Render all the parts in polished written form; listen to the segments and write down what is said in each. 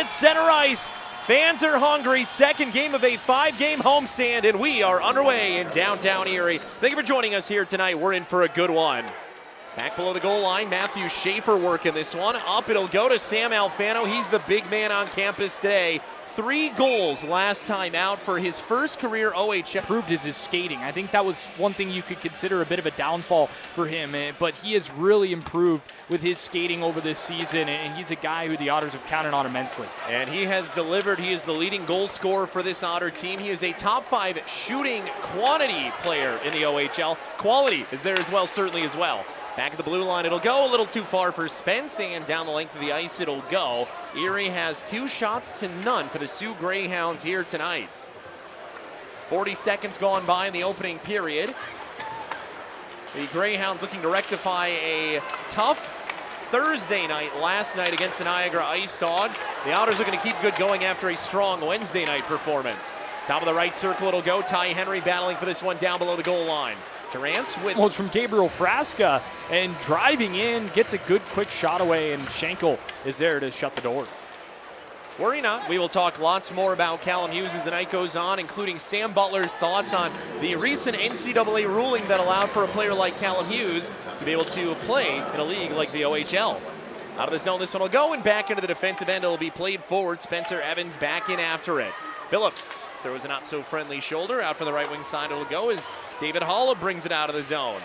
at center ice. Fans are hungry. Second game of a 5-game homestand, and we are underway in downtown Erie. Thank you for joining us here tonight. We're in for a good one. Back below the goal line, Matthew SCHAEFER working this one. Up it'll go to Sam Alfano. He's the big man on campus today. 3 goals last time out for his first career OHL. Improved is his skating. I think that was one thing you could consider a bit of a downfall for him, but he has really improved with his skating over this season, and he's a guy who the Otters have counted on immensely. And he has delivered. He is the leading goal scorer for this Otter team. He is a top 5 shooting quantity player in the OHL. Quality is there as well, certainly as well. Back at the blue line, it'll go a little too far for Spence, and down the length of the ice it'll go. Erie has 2 shots to none for the Sioux Greyhounds here tonight. 40 seconds gone by in the opening period. The Greyhounds looking to rectify a tough Thursday night last night against the Niagara Ice Dogs. The Otters looking to keep good going after a strong Wednesday night performance. Top of the right circle it'll go. Ty Henry battling for this one down below the goal line. Durant's with... Well, it's from Gabriel Frasca, and driving in, gets a good quick shot away, and Schenkel is there to shut the door. Worry not, we will talk lots more about Callum Hughes as the night goes on, including Stan Butler's thoughts on the recent NCAA ruling that allowed for a player like Callum Hughes to be able to play in a league like the OHL. Out of the zone, this one will go, and back into the defensive end. It'll be played forward. Spencer Evans back in after it. Phillips throws a not-so-friendly shoulder. Out from the right wing side it'll go as David Holla brings it out of the zone.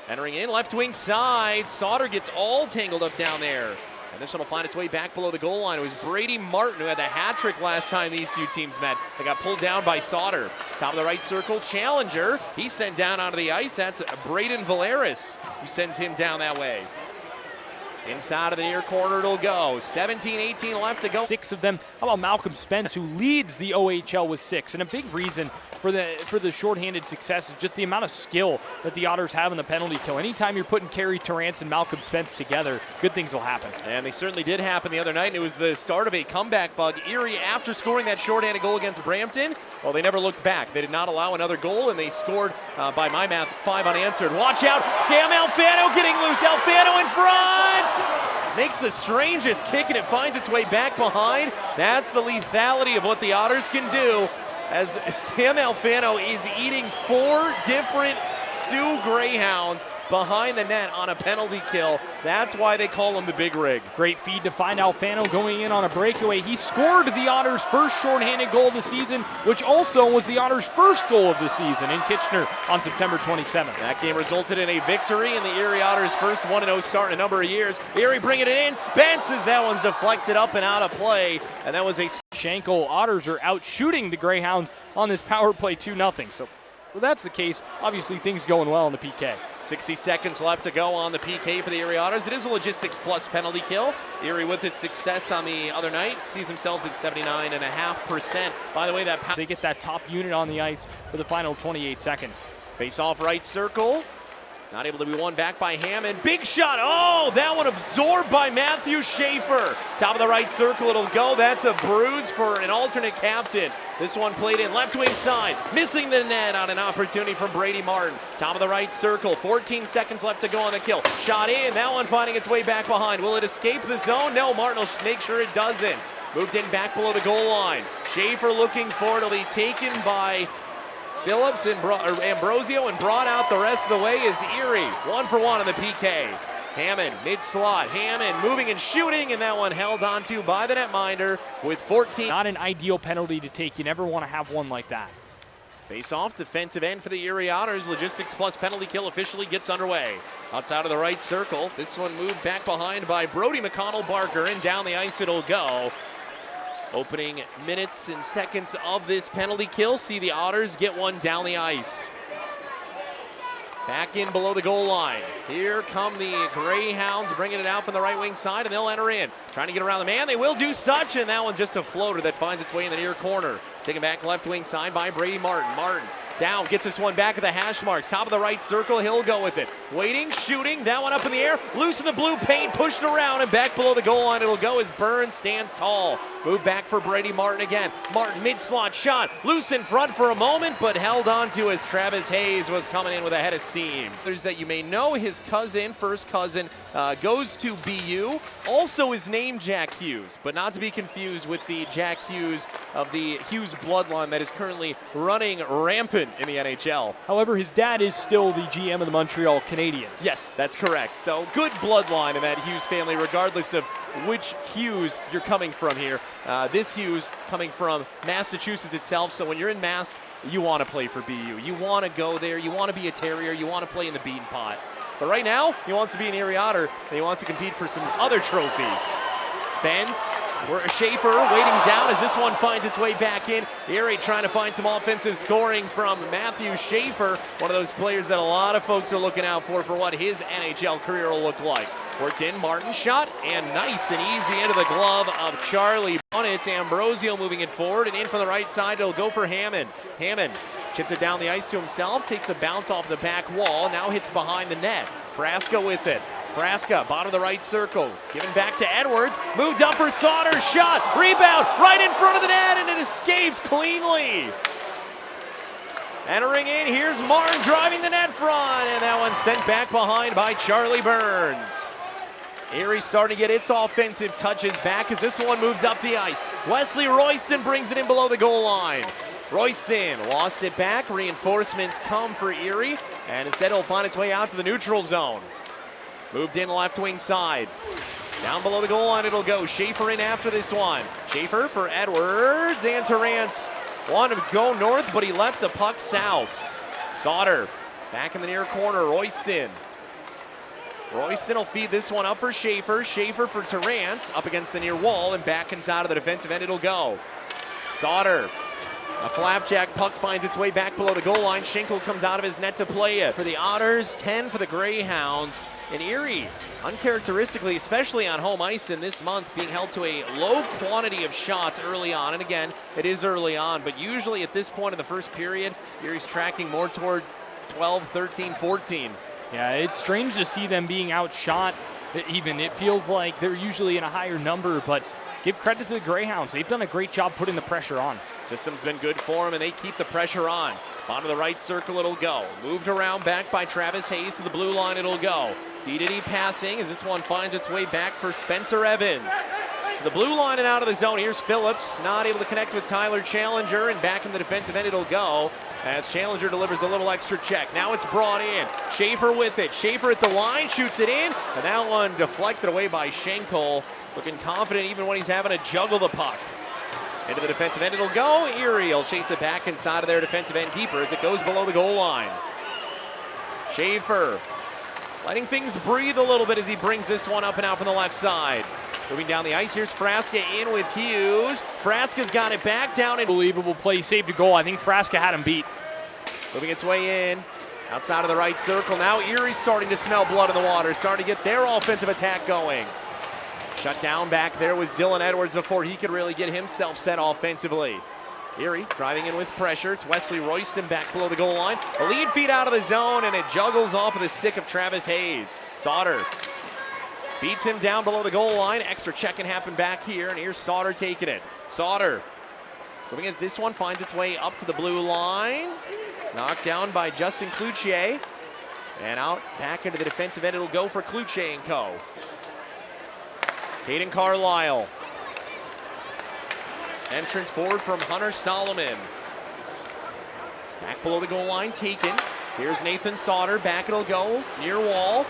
Entering in, left wing side. Sauter gets all tangled up down there. And this one will find its way back below the goal line. It was Brady Martin who had the hat trick last time these two teams met. They got pulled down by Sauter. Top of the right circle, Challenger. He's sent down onto the ice. That's Braden Valeris who sends him down that way. Inside of the near corner it'll go. 17-18 left to go. 6 of them. How about Malcolm Spence, who leads the OHL with 6? And a big reason for the shorthanded success is just the amount of skill that the Otters have in the penalty kill. Anytime you're putting Kerry Torrance and Malcolm Spence together, good things will happen. And they certainly did happen the other night, and it was the start of a comeback bug. Erie, after scoring that shorthanded goal against Brampton, well, they never looked back. They did not allow another goal, and they scored, by my math, 5 unanswered. Watch out, Sam Alfano getting loose. Alfano in front! Makes the strangest kick, and it finds its way back behind. That's the lethality of what the Otters can do, as Sam Alfano is eating 4 different Sioux Greyhounds behind the net on a penalty kill. That's why they call him the Big Rig. Great feed to find Alfano going in on a breakaway. He scored the Otters' first shorthanded goal of the season, which also was the Otters' first goal of the season in Kitchener on September 27th. That game resulted in a victory in the Erie Otters' first 1-0 start in a number of years. Erie bringing it in. Spence as that one's deflected up and out of play, and that was a... Schenkel. Otters are out shooting the Greyhounds on this power play 2-0. So well, that's the case. Obviously, things going well in the PK. 60 seconds left to go on the PK for the Erie Otters. It is a logistics plus penalty kill. Erie, with its success on the other night, sees themselves at 79.5%. By the way, they get that top unit on the ice for the final 28 seconds. Face off right circle. Not able to be won back by Hammond. Big shot. Oh, that one absorbed by Matthew SCHAEFER. Top of the right circle it'll go. That's a bruise for an alternate captain. This one played in left wing side. Missing the net on an opportunity from Brady Martin. Top of the right circle. 14 seconds left to go on the kill. Shot in. That one finding its way back behind. Will it escape the zone? No, Martin will make sure it doesn't. Moved in back below the goal line. SCHAEFER looking for it. It'll be taken by Phillips and Ambrosio, and brought out the rest of the way is Erie. 1 for 1 in the PK. Hammond, mid-slot. Hammond moving and shooting, and that one held onto by the netminder with 14. Not an ideal penalty to take. You never want to have one like that. Face-off, defensive end for the Erie Otters. Logistics plus penalty kill officially gets underway. Outside of the right circle. This one moved back behind by Brody McConnell-Barker, and down the ice it'll go. Opening minutes and seconds of this penalty kill see the Otters get one down the ice. Back in below the goal line. Here come the Greyhounds bringing it out from the right wing side, and they'll enter in. Trying to get around the man. They will do such, and that one just a floater that finds its way in the near corner. Taken back left wing side by Brady Martin. Martin Down, gets this one back at the hash marks. Top of the right circle, he'll go with it. Waiting, shooting, that one up in the air. Loose in the blue paint, pushed around, and back below the goal line it'll go as Burns stands tall. Move back for Brady Martin again. Martin mid-slot shot, loose in front for a moment, but held on to as Travis Hayes was coming in with a head of steam. There's that you may know, his cousin, first cousin, goes to BU. Also is named Jack Hughes, but not to be confused with the Jack Hughes of the Hughes bloodline that is currently running rampant in the NHL. However, his dad is still the GM of the Montreal Canadiens. Yes, that's correct. So good bloodline in that Hughes family, regardless of which Hughes you're coming from here. This Hughes coming from Massachusetts itself, so when you're in Mass, you want to play for BU. You want to go there, you want to be a Terrier, you want to play in the bean pot. But right now, he wants to be an Erie Otter, and he wants to compete for some other trophies. Spence, SCHAEFER waiting down as this one finds its way back in. Erie trying to find some offensive scoring from Matthew SCHAEFER, one of those players that a lot of folks are looking out for what his NHL career will look like. Worked in, Martin shot, and nice and easy into the glove of Charlie. It's Ambrosio moving it forward, and in from the right side, it'll go for Hammond. Hammond chips it down the ice to himself, takes a bounce off the back wall, now hits behind the net. Frasca with it. Frasca, bottom of the right circle, given back to Edwards, moved up for Sauter, shot, rebound, right in front of the net, and it escapes cleanly. Entering in, here's Martin driving the net front, and that one sent back behind by Charlie Burns. Erie starting to get its offensive touches back as this one moves up the ice. Wesley Royston brings it in below the goal line. Royston lost it back, reinforcements come for Erie, and instead it'll find its way out to the neutral zone. Moved in left wing side. Down below the goal line it'll go. SCHAEFER in after this one. SCHAEFER for Edwards, and Terrance wanted to go north, but he left the puck south. Sauter back in the near corner, Royston. Royston will feed this one up for SCHAEFER. SCHAEFER for Terrance, up against the near wall, and back inside of the defensive end it'll go. Sauter, a flapjack puck finds its way back below the goal line. Schenkel comes out of his net to play it. For the Otters, 10 for the Greyhounds. And Erie, uncharacteristically, especially on home ice in this month, being held to a low quantity of shots early on. And again, it is early on, but usually at this point in the first period, Erie's tracking more toward 12, 13, 14. Yeah, it's strange to see them being outshot even. It feels like they're usually in a higher number, but give credit to the Greyhounds. They've done a great job putting the pressure on. System's been good for them, and they keep the pressure on. Onto the right circle it'll go. Moved around back by Travis Hayes to the blue line it'll go. D-to-D passing as this one finds its way back for Spencer Evans. To the blue line and out of the zone. Here's Phillips, not able to connect with Tyler Challenger, and back in the defensive end it'll go as Challenger delivers a little extra check. Now it's brought in. SCHAEFER with it. SCHAEFER at the line, shoots it in, and that one deflected away by Schenkel. Looking confident even when he's having to juggle the puck. Into the defensive end it'll go. Erie will chase it back inside of their defensive end deeper as it goes below the goal line. SCHAEFER letting things breathe a little bit as he brings this one up and out from the left side. Moving down the ice, here's Frasca in with Hughes. Frasca's got it back down. Unbelievable play, saved a goal. I think Frasca had him beat. Moving its way in, outside of the right circle. Now Erie's starting to smell blood in the water, starting to get their offensive attack going. Shut down back there was Dylan Edwards before he could really get himself set offensively. Erie driving in with pressure. It's Wesley Royston back below the goal line. A lead feed out of the zone, and it juggles off of the stick of Travis Hayes. Sauter beats him down below the goal line. Extra check can happen back here, and here's Sauter taking it. Sauter moving in. This one finds its way up to the blue line. Knocked down by Justin Cloutier. And out back into the defensive end. It'll go for Cloutier and co. Caden Carlisle. Entrance forward from Hunter Solomon. Back below the goal line, taken. Here's Nathan Sauter, back it'll go, near wall.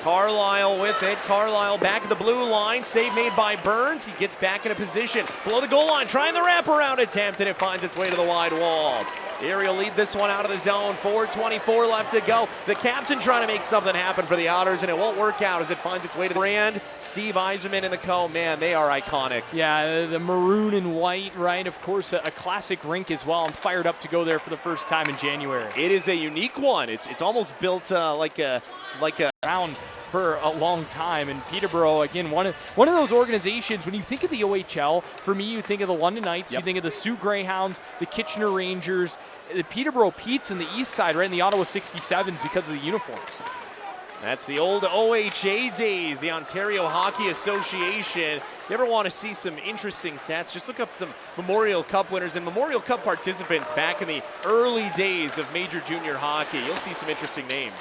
Carlisle with it. Carlisle back at the blue line. Save made by Burns. He gets back into position. Below the goal line, trying the wraparound attempt, and it finds its way to the wide wall. Erie will lead this one out of the zone. 4:24 left to go. The captain trying to make something happen for the Otters, and it won't work out as it finds its way to the brand. Steve Yzerman and the co, man, they are iconic. Yeah, the maroon and white, right? Of course, a classic rink as well. I'm fired up to go there for the first time in January. It is a unique one. It's almost built like a round for a long time. And Peterborough, again, one of those organizations, when you think of the OHL, for me, you think of the London Knights, you think of the Sioux Greyhounds, the Kitchener Rangers, the Peterborough Petes in the east side, right in the Ottawa 67s because of the uniforms. That's the old OHA days, the Ontario Hockey Association. You ever want to see some interesting stats? Just look up some Memorial Cup winners and Memorial Cup participants back in the early days of major junior hockey. You'll see some interesting names.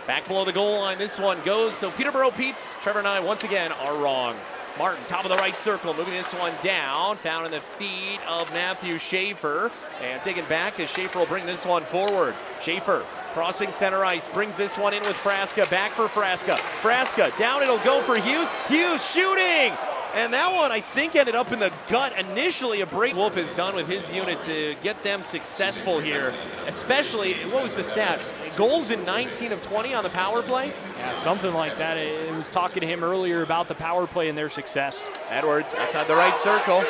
Back below the goal line, this one goes. So Peterborough Petes, Trevor and I once again are wrong. Martin, top of the right circle, moving this one down. Found in the feet of Matthew SCHAEFER. And taken back as SCHAEFER will bring this one forward. SCHAEFER crossing center ice, brings this one in with Frasca. Back for Frasca. Frasca, down it'll go for Hughes. Hughes shooting! And that one, I think, ended up in the gut. Initially, a break Wolf has done with his unit to get them successful here. Especially, what was the stat? Goals in 19 of 20 on the power play? Yeah, something like that. I was talking to him earlier about the power play and their success. Edwards outside the right circle.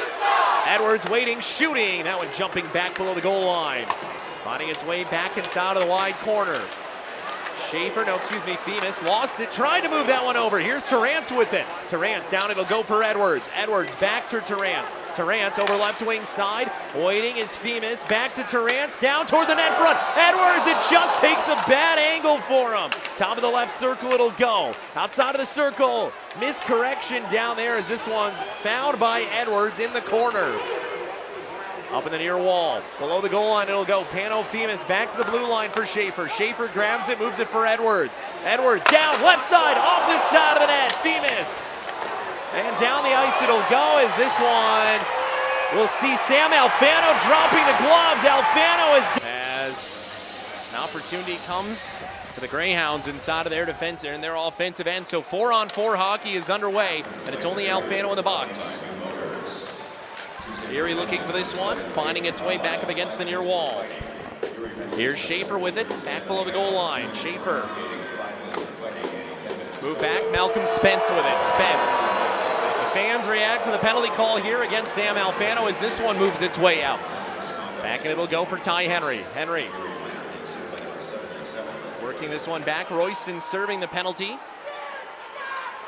Edwards waiting, shooting. That one jumping back below the goal line. Finding its way back inside of the wide corner. Themis lost it, tried to move that one over. Here's Terrance with it. Terrance down, it'll go for Edwards. Edwards back to Terrance. Terrance over left wing side. Waiting is Themis, back to Terrance, down toward the net front. Edwards, it just takes a bad angle for him. Top of the left circle, it'll go. Outside of the circle, miscorrection down there as this one's found by Edwards in the corner. Up in the near wall, below the goal line it'll go. Themis back to the blue line for SCHAEFER. SCHAEFER grabs it, moves it for Edwards. Edwards down, left side, off the side of the net, Themis. And down the ice it'll go as this one, we'll see Sam Alfano dropping the gloves. Alfano is... As an opportunity comes for the Greyhounds inside of their defense and their offensive end. So 4-on-4 hockey is underway, and it's only Alfano in the box. Erie looking for this one, finding its way back up against the near wall. Here's SCHAEFER with it, back below the goal line. SCHAEFER. Move back, Malcolm Spence with it. Spence. The fans react to the penalty call here against Sam Alfano as this one moves its way out. Back and it'll go for Ty Henry. Henry. Working this one back, Royston serving the penalty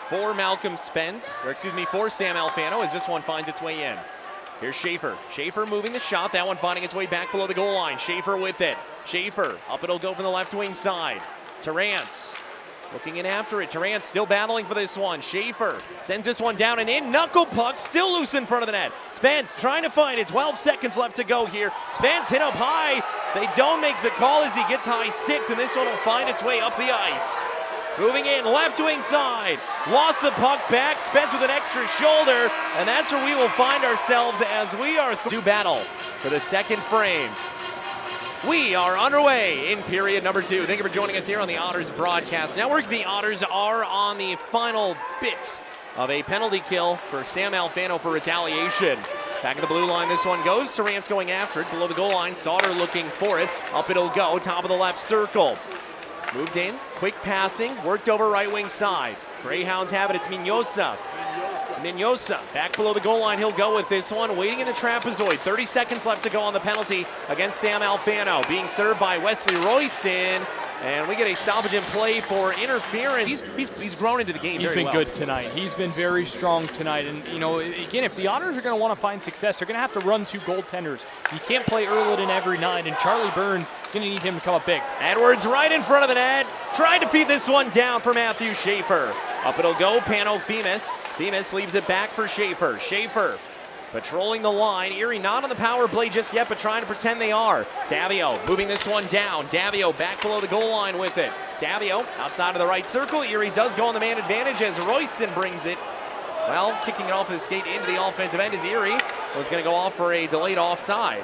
for Malcolm Spence, for Sam Alfano as this one finds its way in. Here's SCHAEFER. SCHAEFER moving the shot. That one finding its way back below the goal line. SCHAEFER with it. SCHAEFER. Up it'll go from the left wing side. Terrance. Looking in after it. Terrance still battling for this one. SCHAEFER sends this one down and in. Knuckle puck still loose in front of the net. Spence trying to find it. 12 seconds left to go here. Spence hit up high. They don't make the call as he gets high sticked, and this one will find its way up the ice. Moving in, left wing side, lost the puck back, Spence with an extra shoulder, and that's where we will find ourselves as we are through battle for the second frame. We are underway in period number 2. Thank you for joining us here on the Otters Broadcast Network. The Otters are on the final bits of a penalty kill for Sam Alfano for retaliation. Back at the blue line, this one goes. Terrance going after it, below the goal line, Sauter looking for it. Up it'll go, top of the left circle. Moved in, quick passing, worked over right wing side. Greyhounds have it, it's Minosa. Minosa, back below the goal line, he'll go with this one, waiting in the trapezoid. 30 seconds left to go on the penalty against Sam Alfano. Being served by Wesley Royston, and we get a stoppage in play for interference. He's grown into the game very well. He's been good tonight. He's been very strong tonight. And, you know, again, if the Otters are going to want to find success, they're going to have to run 2 goaltenders. You can't play Erliden every night, and Charlie Burns going to need him to come up big. Edwards right in front of the net, trying to feed this one down for Matthew SCHAEFER. Up it'll go, Themis. Themis leaves it back for SCHAEFER. SCHAEFER patrolling the line. Erie not on the power play just yet, but trying to pretend they are. Davio moving this one down. Davio back below the goal line with it. Davio outside of the right circle. Erie does go on the man advantage as Royston brings it. Well, kicking it off his skate into the offensive end is Erie. Was going to go off for a delayed offside.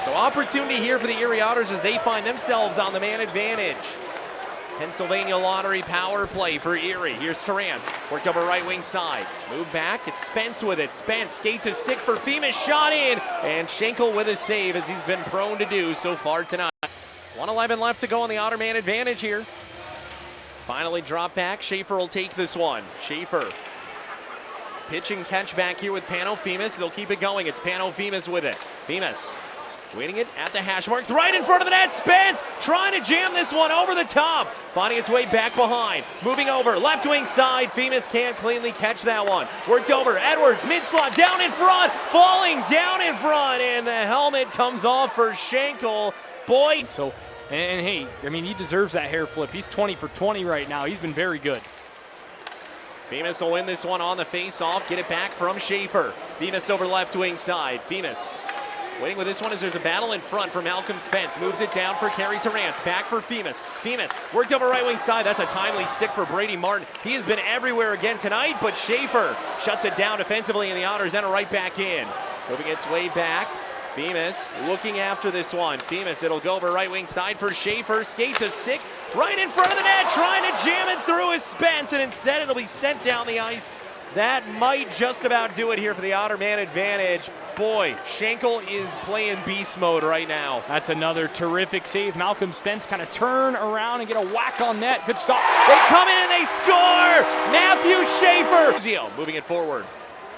So opportunity here for the Erie Otters as they find themselves on the man advantage. Pennsylvania Lottery power play for Erie. Here's Terrance, worked over right wing side. Move back, it's Spence with it. Spence, skate to stick for Themis, shot in, and Schenkel with a save as he's been prone to do so far tonight. 1:11 left to go on the Otter man advantage here. Finally drop back, SCHAEFER will take this one. SCHAEFER, pitch and catch back here with Themis. They'll keep it going, it's Themis with it. Themis Waiting it at the hash marks, right in front of the net. Spence trying to jam this one over the top. Finding its way back behind. Moving over, left wing side. Femus can't cleanly catch that one. Worked over, Edwards, mid-slot, down in front. Falling down in front, and the helmet comes off for Schenkel. Boy. So, and hey, I mean, he deserves that hair flip. He's 20 for 20 right now. He's been very good. Femus will win this one on the face-off. Get it back from SCHAEFER. Femus over left wing side. Femus waiting with this one as there's a battle in front for Malcolm Spence. Moves it down for Carey Terrance. Back for Femus. Femus worked over right wing side. That's a timely stick for Brady Martin. He has been everywhere again tonight, but SCHAEFER shuts it down defensively, and the Otters enter right back in. Moving its way back. Femus looking after this one. Femus, it'll go over right wing side for SCHAEFER. Skates a stick right in front of the net, trying to jam it through his Spence, and instead it'll be sent down the ice. That might just about do it here for the Otter man advantage. Boy, Schenkel is playing beast mode right now. That's another terrific save. Malcolm Spence kind of turn around and get a whack on net. Good stop. They come in and they score! Matthew SCHAEFER moving it forward.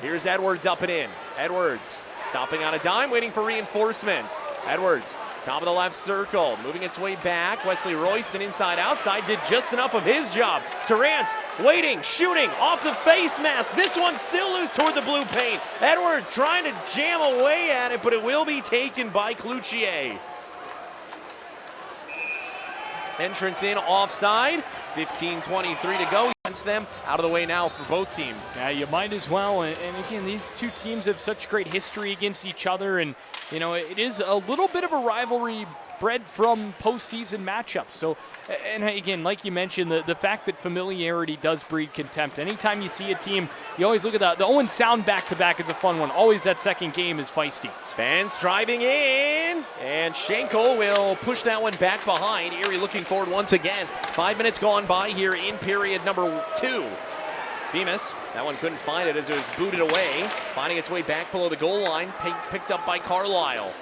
Here's Edwards up and in. Edwards stopping on a dime, waiting for reinforcements. Edwards, top of the left circle, moving its way back. Wesley Royston inside outside did just enough of his job. Terrance waiting, shooting off the face mask. This one still loose toward the blue paint. Edwards trying to jam away at it, but it will be taken by Cloutier. Entrance in offside. 15:23 to go. Wants them out of the way now for both teams. Yeah, you might as well. And again, these two teams have such great history against each other, and you know it is a little bit of a rivalry bred from postseason matchups. So, and again, like you mentioned, the fact that familiarity does breed contempt. Anytime you see a team, you always look at the Owen Sound back-to-back is a fun one. Always that second game is feisty. Spence driving in, and Schenkel will push that one back behind. Erie looking forward once again. 5 minutes gone by here in period number 2. Femus, that one couldn't find it as it was booted away. Finding its way back below the goal line, picked up by Carlisle.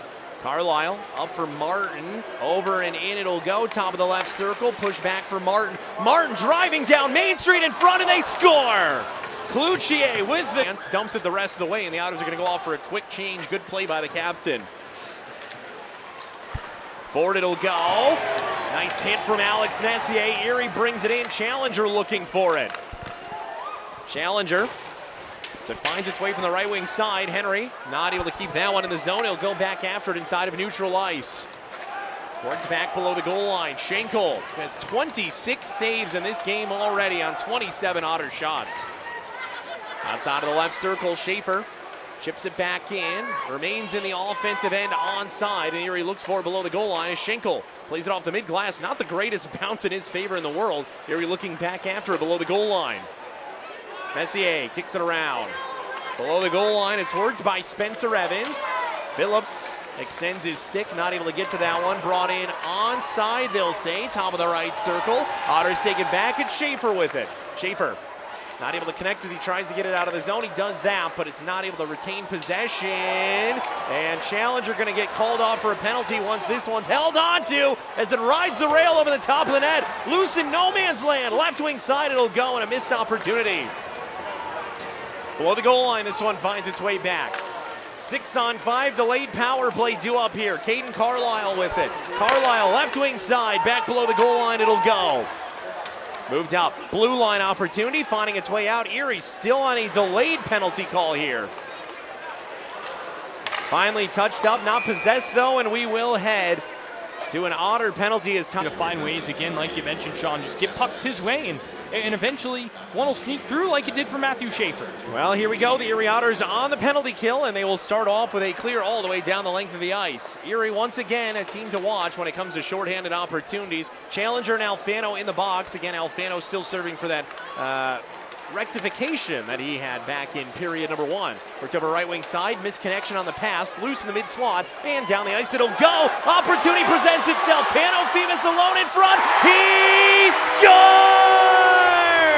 Carlisle up for Martin, over and in it'll go, top of the left circle, push back for Martin. Martin driving down Main Street in front, and they score! Cloutier with the chance, dumps it the rest of the way, and the Otters are gonna go off for a quick change. Good play by the captain. Forward it'll go. Nice hit from Alex Messier. Erie brings it in, Challenger looking for it. Challenger. So it finds its way from the right wing side. Henry not able to keep that one in the zone. He'll go back after it inside of neutral ice. Worked back below the goal line. Schenkel has 26 saves in this game already on 27 Otter shots. Outside of the left circle, SCHAEFER chips it back in. Remains in the offensive end onside. And Erie looks for below the goal line as Schenkel plays it off the mid-glass. Not the greatest bounce in his favor in the world. Erie looking back after it below the goal line. Messier kicks it around. Below the goal line, it's worked by Spencer Evans. Phillips extends his stick, not able to get to that one. Brought in onside, they'll say, top of the right circle. Otters take it back, and SCHAEFER with it. SCHAEFER not able to connect as he tries to get it out of the zone. He does that, but it's not able to retain possession. And Challenger going to get called off for a penalty once this one's held on to as it rides the rail over the top of the net. Loose in no man's land. Left wing side it'll go, and a missed opportunity. Below the goal line, this one finds its way back. 6-on-5 delayed power play due up here. Caden Carlisle with it. Carlisle left wing side, back below the goal line, it'll go. Moved up, blue line opportunity, finding its way out. Erie still on a delayed penalty call here. Finally touched up, not possessed though, and we will head to an Otter penalty as time to find ways again, like you mentioned, Sean, just get pucks his way, and eventually one will sneak through like it did for Matthew SCHAEFER. Well, here we go. The Erie Otters on the penalty kill, and they will start off with a clear all the way down the length of the ice. Erie, once again, a team to watch when it comes to shorthanded opportunities. Challenger and Alfano in the box. Again, Alfano still serving for that rectification that he had back in period number 1. Worked over right wing side, misconnection on the pass, loose in the mid slot, and down the ice it'll go. Opportunity presents itself. Pano Femus alone in front. He scores!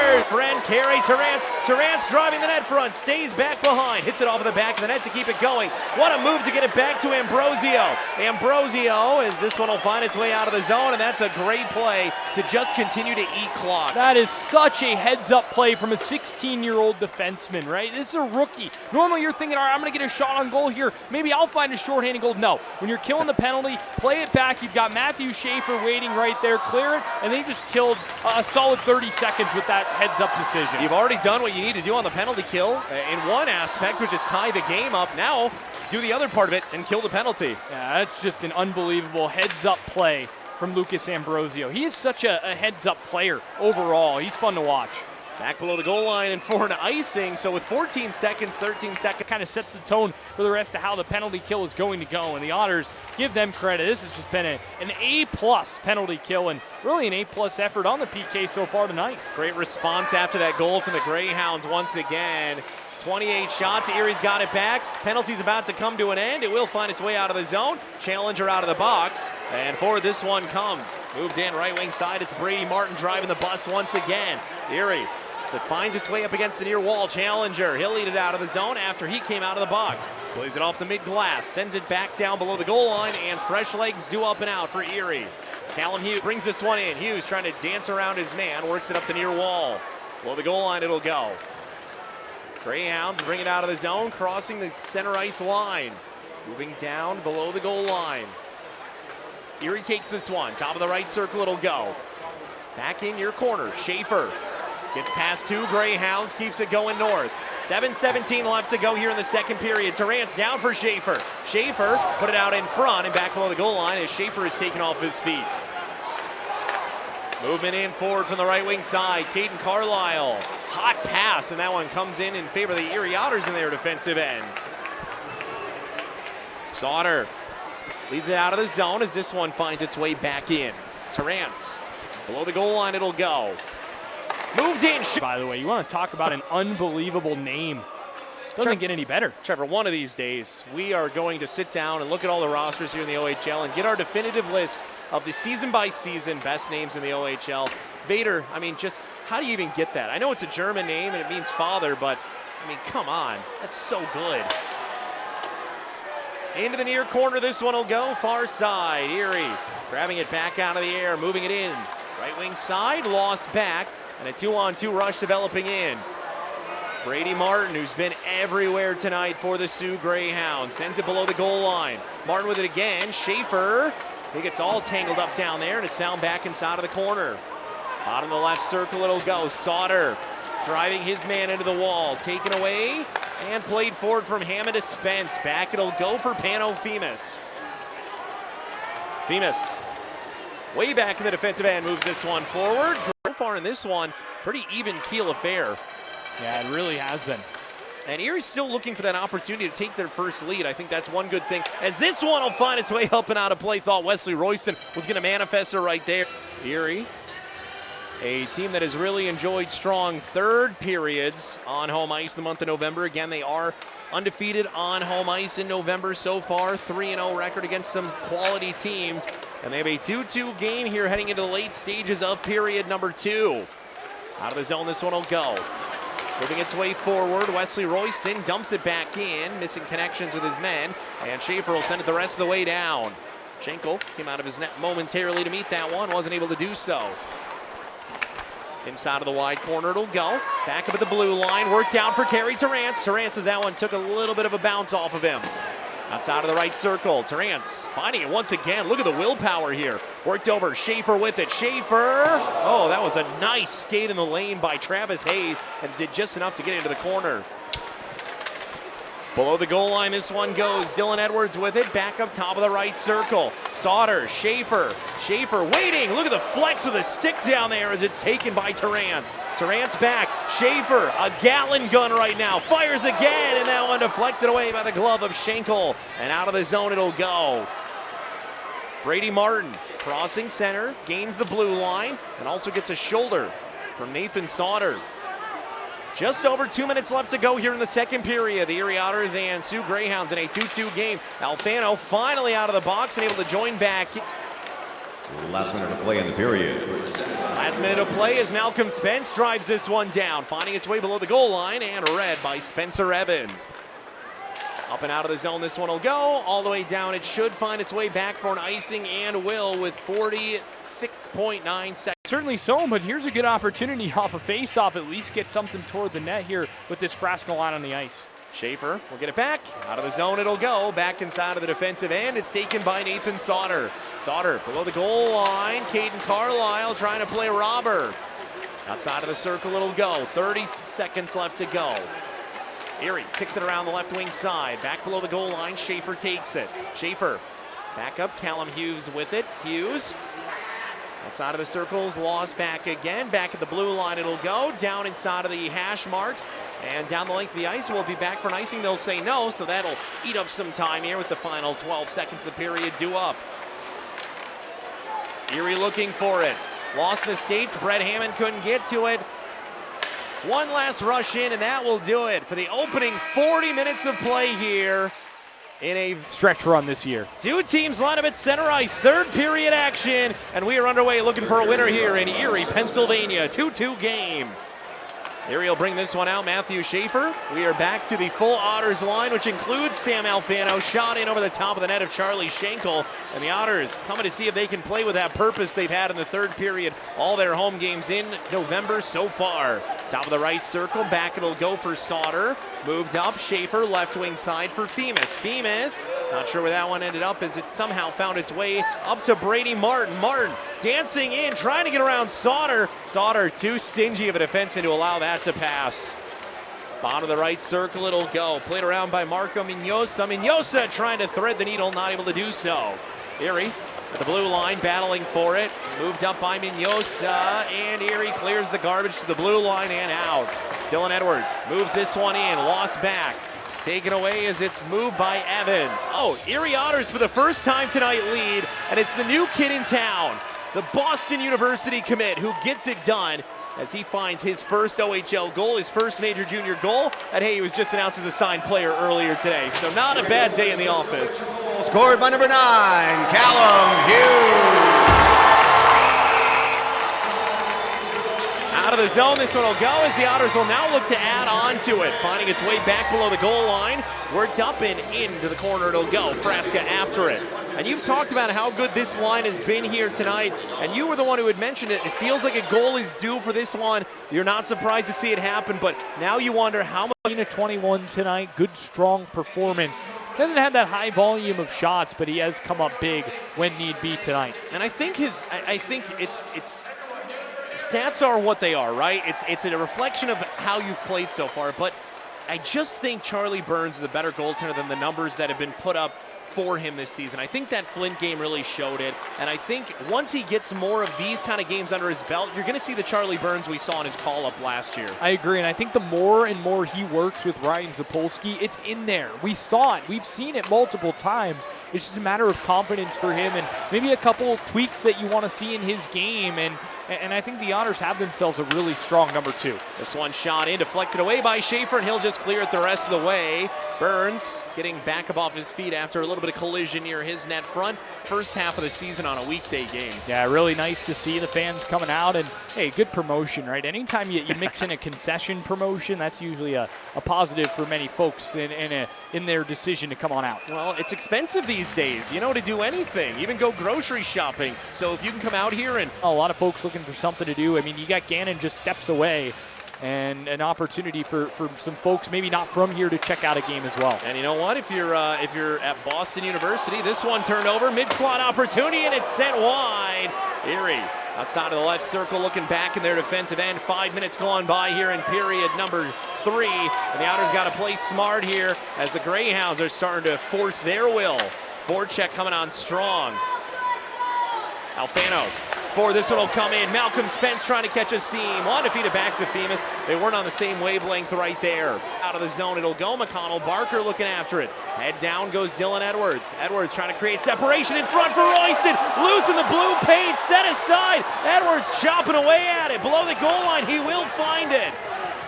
scores! Friend carry, Terrance driving the net front, stays back behind, hits it off of the back of the net to keep it going. What a move to get it back to Ambrosio. Ambrosio, as this one will find its way out of the zone, and that's a great play to just continue to eat clock. That is such a heads-up play from a 16-year-old defenseman, right? This is a rookie. Normally you're thinking, all right, I'm going to get a shot on goal here. Maybe I'll find a shorthanded goal. No, when you're killing the penalty, play it back. You've got Matthew SCHAEFER waiting right there, clear it, and they just killed a solid 30 seconds with that heads-up decision. You've already done what you need to do on the penalty kill in one aspect, which is tie the game up. Now, do the other part of it and kill the penalty. Yeah, that's just an unbelievable heads-up play from Lucas Ambrosio. He is such a heads-up player overall. He's fun to watch. Back below the goal line and for an icing, so with 14 seconds, 13 seconds. Kind of sets the tone for the rest of how the penalty kill is going to go, and the Otters, give them credit. This has just been an A-plus penalty kill and really an A-plus effort on the PK so far tonight. Great response after that goal from the Greyhounds once again. 28 shots, Erie's got it back. Penalty's about to come to an end. It will find its way out of the zone. Challenger out of the box, and forward this one comes. Moved in right wing side, it's Brady Martin driving the bus once again. Erie. So it finds its way up against the near wall. Challenger, he'll lead it out of the zone after he came out of the box. Plays it off the mid-glass, sends it back down below the goal line, and fresh legs do up and out for Erie. Callum Hughes brings this one in. Hughes trying to dance around his man, works it up the near wall. Below the goal line it'll go. Greyhounds bring it out of the zone, crossing the center ice line. Moving down below the goal line. Erie takes this one, top of the right circle it'll go. Back in your corner, SCHAEFER. Gets past two Greyhounds, keeps it going north. 7:17 left to go here in the second period. Terrance down for SCHAEFER. SCHAEFER put it out in front and back below the goal line as SCHAEFER is taken off his feet. Movement in forward from the right wing side. Caden Carlisle. Hot pass, and that one comes in favor of the Erie Otters in their defensive end. Sauter leads it out of the zone as this one finds its way back in. Terrance below the goal line it'll go. Moved in. By the way, you want to talk about an unbelievable name. Doesn't get any better. Trevor, one of these days, we are going to sit down and look at all the rosters here in the OHL and get our definitive list of the season-by-season best names in the OHL. Vader, I mean, just how do you even get that? I know it's a German name and it means father, but, I mean, come on. That's so good. Into the near corner, this one will go. Far side, Erie grabbing it back out of the air, moving it in. Right wing side, lost back. And a 2-on-2 rush developing in. Brady Martin, who's been everywhere tonight for the Sioux Greyhounds, sends it below the goal line. Martin with it again. SCHAEFER, he gets all tangled up down there, and it's found back inside of the corner. Bottom of the left circle it'll go. Sauter driving his man into the wall. Taken away and played forward from Hammond to Spence. Back it'll go for Pano Femus. Femus, way back in the defensive end, moves this one forward. So far in this one, pretty even keel affair. Yeah, it really has been. And Erie's still looking for that opportunity to take their first lead. I think that's one good thing. As this one will find its way up and out of play, thought Wesley Royston was going to manifest her right there. Erie, a team that has really enjoyed strong third periods on home ice the month of November. Again, they are undefeated on home ice in November so far. 3-0 record against some quality teams. And they have a 2-2 game here heading into the late stages of period number 2. Out of the zone, this one will go. Moving its way forward, Wesley Royston dumps it back in, missing connections with his men, and SCHAEFER will send it the rest of the way down. Schenkel came out of his net momentarily to meet that one, wasn't able to do so. Inside of the wide corner it'll go. Back up at the blue line, worked out for Kerry Terrance. Terrance, as that one took a little bit of a bounce off of him. Outside of the right circle, Terrance finding it once again. Look at the willpower here. Worked over, SCHAEFER with it. SCHAEFER, oh, that was a nice skate in the lane by Travis Hayes and did just enough to get into the corner. Below the goal line, this one goes. Dylan Edwards with it, back up top of the right circle. Sauter, SCHAEFER waiting. Look at the flex of the stick down there as it's taken by Terrance. Terrance back, SCHAEFER, a Gatling gun right now. Fires again, and that one deflected away by the glove of Schenkel. And out of the zone it'll go. Brady Martin crossing center, gains the blue line, and also gets a shoulder from Nathan Sauter. Just over 2 minutes left to go here in the second period. The Erie Otters and Sioux Greyhounds in a 2-2 game. Alfano finally out of the box and able to join back. Last minute of play in the period. Last minute of play as Malcolm Spence drives this one down, finding its way below the goal line and read by Spencer Evans. Up and out of the zone, this one will go all the way down. It should find its way back for an icing and will with 46.9 seconds. Certainly so, but here's a good opportunity off a face-off, at least get something toward the net here with this Frasca line on the ice. SCHAEFER will get it back. Out of the zone it'll go. Back inside of the defensive end. It's taken by Nathan Sauter. Sauter below the goal line. Caden Carlisle trying to play robber. Outside of the circle it'll go. 30 seconds left to go. Erie kicks it around the left wing side. Back below the goal line. SCHAEFER takes it. SCHAEFER back up. Callum Hughes with it. Hughes outside of the circles. Lost back again. Back at the blue line it'll go. Down inside of the hash marks. And down the length of the ice, will be back for an icing. They'll say no, so that'll eat up some time here with the final 12 seconds of the period due up. Erie looking for it. Lost the skates. Brett Hammond couldn't get to it. One last rush in, and that will do it for the opening 40 minutes of play here in a stretch run this year. Two teams line up at center ice, third period action, and we are underway looking for a winner here in Erie, Pennsylvania. 2-2 game. Erie will bring this one out, Matthew SCHAEFER. We are back to the full Otters line, which includes Sam Alfano, shot in over the top of the net of Charlie Schenkel. And the Otters coming to see if they can play with that purpose they've had in the third period. All their home games in November so far. Top of the right circle, back it'll go for Sauter. Moved up, SCHAEFER, left wing side for Femus. Femus, not sure where that one ended up as it somehow found its way up to Brady Martin. Martin dancing in, trying to get around Sauter. Sauter too stingy of a defenseman to allow that to pass. Bottom of the right circle it'll go. Played around by Marco Minosa. Minosa trying to thread the needle, not able to do so. Erie at the blue line, battling for it. Moved up by Minosa, and Erie clears the garbage to the blue line and out. Dylan Edwards moves this one in, lost back. Taken away as it's moved by Evans. Oh, Erie Otters for the first time tonight lead, and it's the new kid in town, the Boston University commit, who gets it done as he finds his first OHL goal, his first major junior goal. And hey, he was just announced as a signed player earlier today, so not a bad day in the office. Scored by number 9, Callum Hughes. Out of the zone, this one will go as the Otters will now look to add on to it. Finding its way back below the goal line. Worked up and into the corner it'll go. Frasca after it. And you've talked about how good this line has been here tonight, and you were the one who had mentioned it. It feels like a goal is due for this one. You're not surprised to see it happen, but now you wonder how much. 21 tonight, good strong performance. He hasn't had that high volume of shots, but he has come up big when need be tonight. And I think it's stats are what they are, right? It's a reflection of how you've played so far, but I just think Charlie Burns is a better goaltender than the numbers that have been put up for him this season. I think that Flint game really showed it, and I think once he gets more of these kind of games under his belt, you're going to see the Charlie Burns we saw in his call-up last year. I agree, and I think the more and more he works with Ryan Zapolsky, it's in there. We saw it. We've seen it multiple times. It's just a matter of confidence for him and maybe a couple tweaks that you want to see in his game, and I think the Otters have themselves a really strong number 2. This one shot in, deflected away by SCHAEFER, and he'll just clear it the rest of the way. Burns getting back up off his feet after a little bit of collision near his net front. First half of the season on a weekday game. Yeah, really nice to see the fans coming out, and hey, good promotion, right? Anytime you mix in a concession promotion, that's usually a positive for many folks in their decision to come on out. Well, it's expensive these days, to do anything, even go grocery shopping. So if you can come out here and a lot of folks looking for something to do. I mean, you got Gannon just steps away, and an opportunity for some folks maybe not from here to check out a game as well. And you know what? If you're at Boston University, this one turned over, mid-slot opportunity, and it's sent wide. Erie outside of the left circle, looking back in their defensive end. 5 minutes gone by here in period number 3, and the Otters got to play smart here as the Greyhounds are starting to force their will. Forecheck coming on strong. Alfano. This one will come in. Malcolm Spence trying to catch a seam. Wanted to feed it back to Femus. They weren't on the same wavelength right there. Out of the zone it'll go. McConnell Barker looking after it. Head down goes Dylan Edwards. Edwards trying to create separation in front for Royston. Loose in the blue paint. Set aside. Edwards chopping away at it. Below the goal line. He will find it.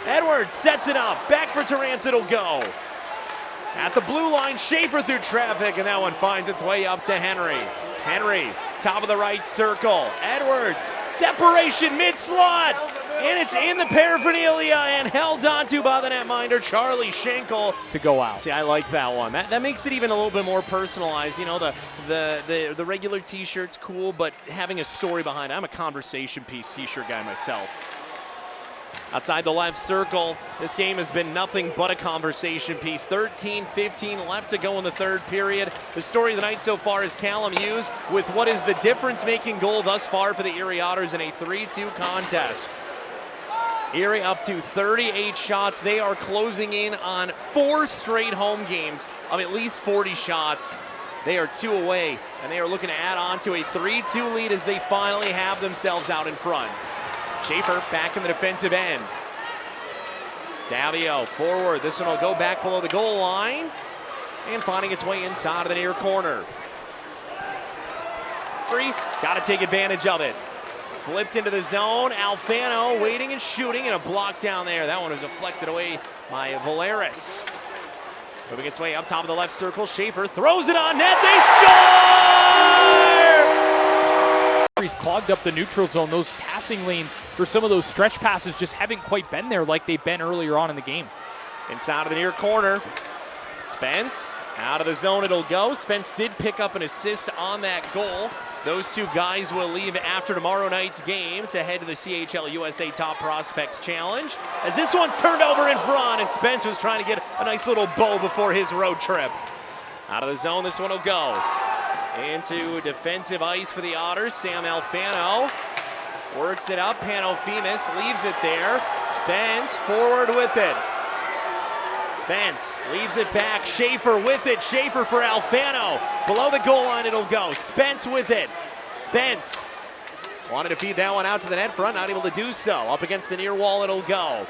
Edwards sets it up. Back for Terrance it'll go. At the blue line, SCHAEFER through traffic, and that one finds its way up to Henry. Henry, top of the right circle. Edwards, separation mid-slot. And it's in the paraphernalia and held onto by the netminder, Charlie Schenkel. To go out. See, I like that one. That makes it even a little bit more personalized. You know, the regular t-shirt's cool, but having a story behind it. I'm a conversation piece t-shirt guy myself. Outside the left circle, this game has been nothing but a conversation piece. 13-15 left to go in the third period. The story of the night so far is Callum Hughes with what is the difference-making goal thus far for the Erie Otters in a 3-2 contest. Erie up to 38 shots. They are closing in on 4 straight home games of at least 40 shots. They are 2 away, and they are looking to add on to a 3-2 lead as they finally have themselves out in front. SCHAEFER back in the defensive end. Davio forward. This one will go back below the goal line and finding its way inside of the near corner. Got to take advantage of it. Flipped into the zone. Alfano waiting and shooting, and a block down there. That one was deflected away by Valeris. Moving its way up top of the left circle. SCHAEFER throws it on net. They score! He's clogged up the neutral zone. Those passing lanes for some of those stretch passes just haven't quite been there like they've been earlier on in the game. Inside of the near corner. Spence out of the zone it'll go. Spence did pick up an assist on that goal. Those 2 guys will leave after tomorrow night's game to head to the CHL USA Top Prospects Challenge. As this one's turned over in front, and Spence was trying to get a nice little bow before his road trip. Out of the zone, this one will go. Into defensive ice for the Otters. Sam Alfano works it up. Panofemis leaves it there. Spence forward with it. Spence leaves it back. SCHAEFER with it. SCHAEFER for Alfano. Below the goal line it'll go. Spence with it. Spence wanted to feed that one out to the net front. Not able to do so. Up against the near wall it'll go.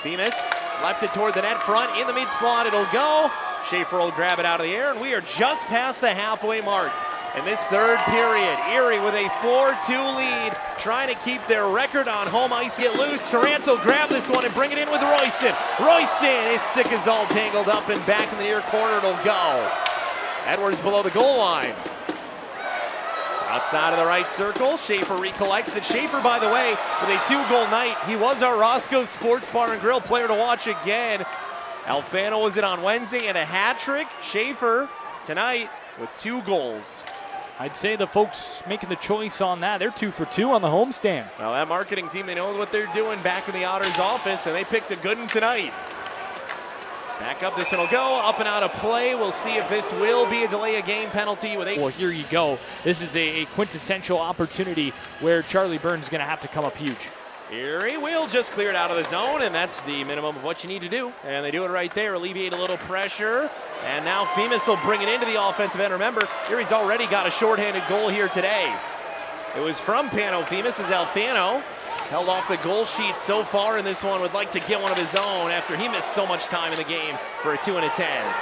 Femis left it toward the net front. In the mid slot it'll go. SCHAEFER will grab it out of the air, and we are just past the halfway mark in this third period. Erie with a 4-2 lead, trying to keep their record on home ice. Get loose. Terrance will grab this one and bring it in with Royston. Royston, his stick is all tangled up, and back in the near corner it'll go. Edwards below the goal line. Outside of the right circle, SCHAEFER recollects it. SCHAEFER, by the way, with a 2-goal night. He was our Roscoe Sports Bar and Grill player to watch again. Alfano was it on Wednesday and a hat trick. SCHAEFER tonight with 2 goals. I'd say the folks making the choice on that, they're 2 for 2 on the homestand. Well, that marketing team, they know what they're doing back in the Otters office, and they picked a good one tonight. Back up, this one will go up and out of play. We'll see if this will be a delay of game penalty with 8. Well, here you go. This is a quintessential opportunity where Charlie Burns is going to have to come up huge. Erie will just clear it out of the zone, and that's the minimum of what you need to do. And they do it right there, alleviate a little pressure. And now Femis will bring it into the offensive end. Remember, Erie's already got a shorthanded goal here today. It was from Panofemis as Alfano held off the goal sheet so far in this one. Would like to get one of his own after he missed so much time in the game for a 2 and a 10.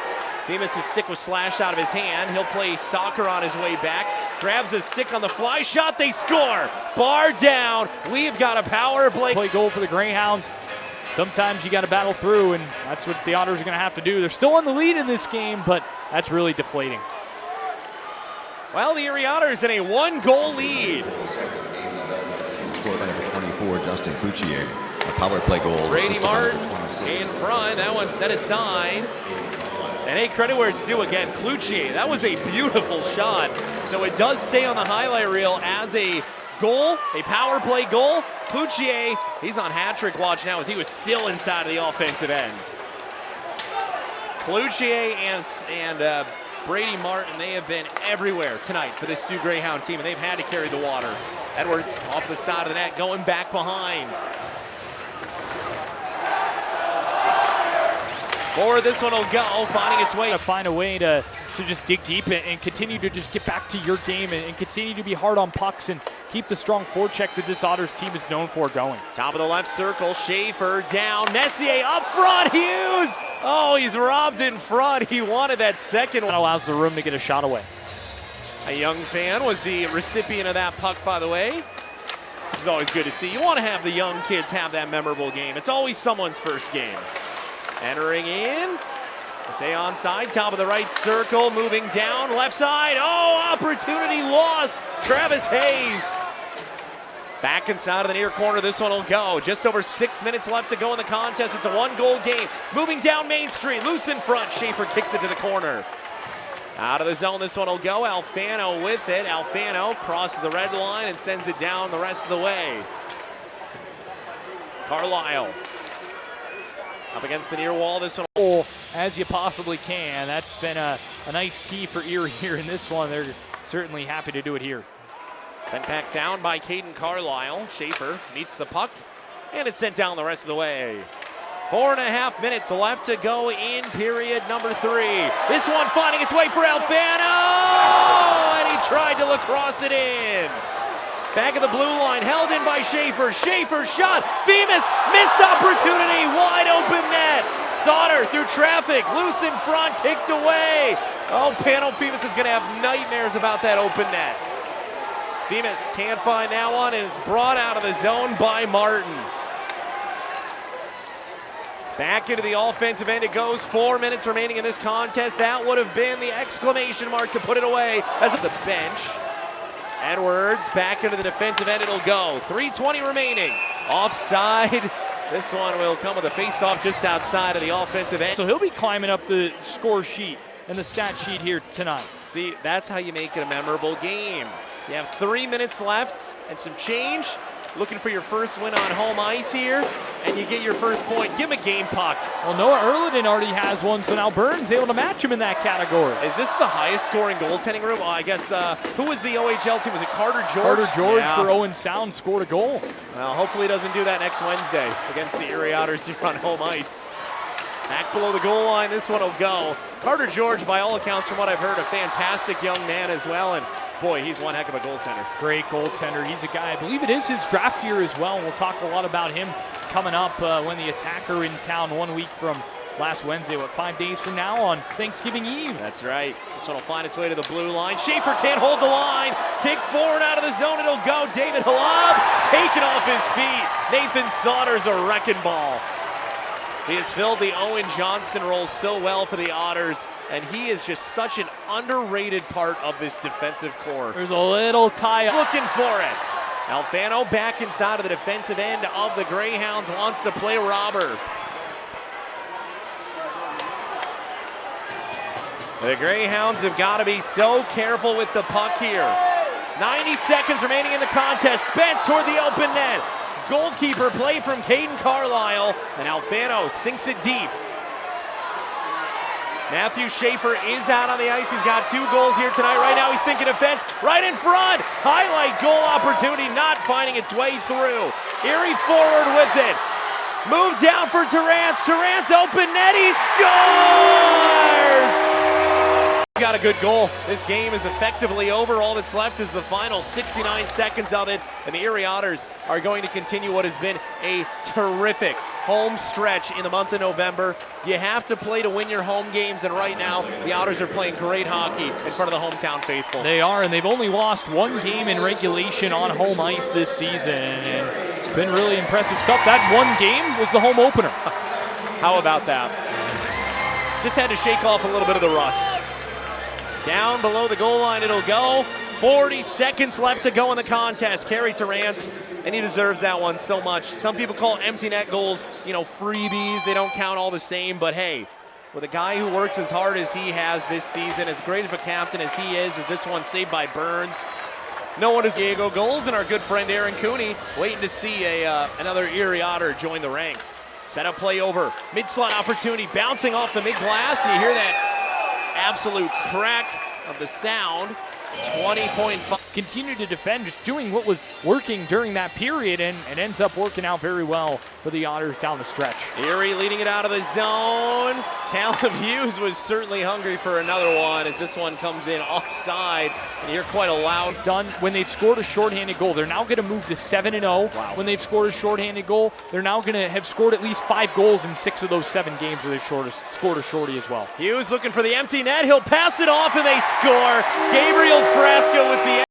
Femis' stick was slashed out of his hand. He'll play soccer on his way back. Grabs a stick on the fly shot. They score. Bar down. We've got a power play. Play goal for the Greyhounds. Sometimes you got to battle through, and that's what the Otters are going to have to do. They're still on the lead in this game, but that's really deflating. Well, the Erie Otters in a 1-goal lead. Scored by number 24, Justin Cloutier. A power play goal. Brady Martin in front. That one set aside. And hey, credit where it's due again. Cloutier, that was a beautiful shot. So it does stay on the highlight reel as a goal, a power play goal. Cloutier, he's on hat-trick watch now as he was still inside of the offensive end. Cloutier and Brady Martin, they have been everywhere tonight for this Sioux Greyhound team, and they've had to carry the water. Edwards off the side of the net, going back behind. Or this one will go, finding its way. To find a way to just dig deep and continue to just get back to your game and continue to be hard on pucks and keep the strong forecheck that this Otters team is known for going. Top of the left circle, SCHAEFER down, Messier up front, Hughes! Oh, he's robbed in front. He wanted that second one. That allows the room to get a shot away. A young fan was the recipient of that puck, by the way. It's always good to see. You want to have the young kids have that memorable game. It's always someone's first game. Entering in, Stay onside, top of the right circle, moving down, left side. Oh, opportunity lost. Travis Hayes. Back inside of the near corner, this one will go. Just over 6 minutes left to go in the contest. It's a 1-goal game. Moving down Main Street, loose in front. SCHAEFER kicks it to the corner. Out of the zone, this one will go. Alfano with it. Alfano crosses the red line and sends it down the rest of the way. Carlisle up against the near wall. This one as you possibly can. That's been a nice key for Erie here in this one. They're certainly happy to do it here. Sent back down by Caden Carlisle. SCHAEFER meets the puck, and it's sent down the rest of the way. 4.5 minutes left to go in period number 3. This one finding its way for Alfano, and he tried to lacrosse it in. Back of the blue line, held in by SCHAEFER. SCHAEFER shot, Femus, missed opportunity, wide open net. Sauter through traffic, loose in front, kicked away. Oh, Pano Femus is gonna have nightmares about that open net. Femus can't find that one, and it's brought out of the zone by Martin. Back into the offensive end it goes. 4 minutes remaining in this contest. That would have been the exclamation mark to put it away as at the bench. Edwards back into the defensive end it'll go. 3:20 remaining. Offside. This one will come with a face-off just outside of the offensive end. So he'll be climbing up the score sheet and the stat sheet here tonight. See, that's how you make it a memorable game. You have 3 minutes left and some change. Looking for your first win on home ice here, and you get your first point. Give him a game puck. Well, Noah Erliden already has one, so now Burns able to match him in that category. Is this the highest scoring goaltending room? Well, I guess, who was the OHL team? Was it Carter George? Carter George for Owen Sound scored a goal. Well, hopefully he doesn't do that next Wednesday against the Erie Otters here on home ice. Back below the goal line, this one will go. Carter George, by all accounts, from what I've heard, a fantastic young man as well, and boy, he's one heck of a goaltender. Great goaltender. He's a guy, I believe it is his draft year as well. We'll talk a lot about him coming up when the Attacker in town 1 week from last Wednesday, 5 days from now on Thanksgiving Eve. That's right. This one will find its way to the blue line. SCHAEFER can't hold the line. Kick forward out of the zone. It'll go. David Halab taken off his feet. Nathan Sauter's a wrecking ball. He has filled the Owen Johnston role so well for the Otters, and he is just such an underrated part of this defensive core. There's a little tie-up. Looking for it. Alfano back inside of the defensive end of the Greyhounds, wants to play robber. The Greyhounds have got to be so careful with the puck here. 90 seconds remaining in the contest. Spence toward the open net. Goalkeeper play from Caden Carlisle, and Alfano sinks it deep. Matthew SCHAEFER is out on the ice. He's got 2 goals here tonight. Right now he's thinking defense. Right in front. Highlight goal opportunity not finding its way through. Erie forward with it. Move down for Terrance. Terrance open net. He scores! Got a good goal. This game is effectively over. All that's left is the final 69 seconds of it, and the Erie Otters are going to continue what has been a terrific home stretch in the month of November. You have to play to win your home games, and right now the Otters are playing great hockey in front of the hometown faithful. They are, and they've only lost 1 game in regulation on home ice this season, and it's been really impressive stuff. That 1 game was the home opener. How about that? Just had to shake off a little bit of the rust. Down below the goal line it'll go. 40 seconds left to go in the contest. Carey Terrance, and he deserves that one so much. Some people call empty net goals, freebies. They don't count all the same, but hey, with a guy who works as hard as he has this season, as great of a captain as he is this one saved by Burns. No one is Diego goals, and our good friend Aaron Cooney waiting to see another Erie Otter join the ranks. Set up play over, mid-slot opportunity, bouncing off the mid-glass, and you hear that absolute crack of the sound. 20.5. Continue to defend, just doing what was working during that period, and it ends up working out very well for the Otters down the stretch. Erie leading it out of the zone. Callum Hughes was certainly hungry for another one as this one comes in offside. And you're quite a loud. Done when they've scored a shorthanded goal. They're now going to move to 7-0. Wow. When they've scored a shorthanded goal, they're now going to have scored at least 5 goals in 6 of those 7 games where they've scored a shorty as well. Hughes looking for the empty net. He'll pass it off and they score. Gabriel Frasca with the